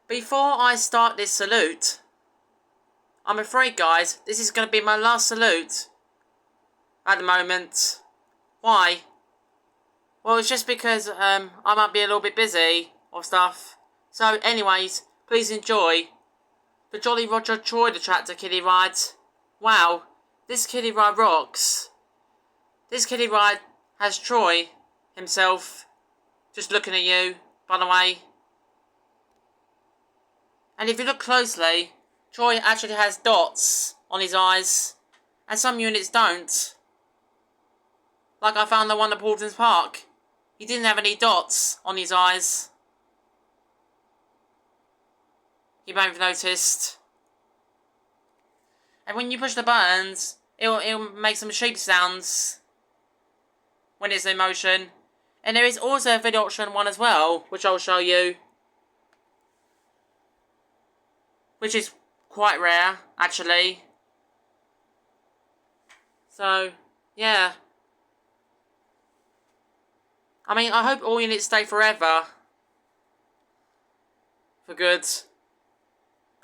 Before I start this salute, I'm afraid, guys, this is going to be my last salute at the moment. Why? Well, it's just because I might be a little bit busy or stuff. So, anyways, please enjoy the Jolly Roger Troy the Tractor kiddie ride. Wow, this kiddie ride rocks. This kiddie ride has Troy himself just looking at you, by the way. And if you look closely, Troy actually has dots on his eyes, and some units don't. Like I found the one at Paulton's Park. He didn't have any dots on his eyes. You may have noticed. And when you push the buttons, it'll make some sheep sounds when it's in motion. And there is also a video option one as well, which I'll show you. Which is quite rare, actually. So, yeah. I mean, I hope all units stay forever. For good.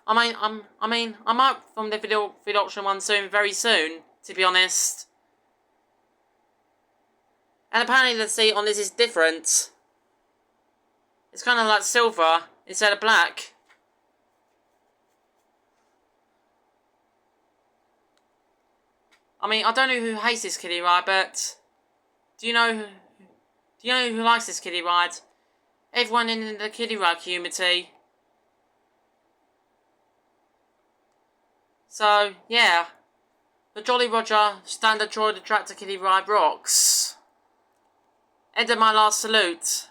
I might film the video option one soon, very soon, to be honest. And apparently the seat on this is different. It's kind of like silver instead of black. I mean, I don't know who hates this kiddie ride, but do you know who likes this kiddie ride? Everyone in the kiddie ride community. So, yeah. The Jolly Roger Standard Troy the Tractor kiddie ride rocks. End of my last salute.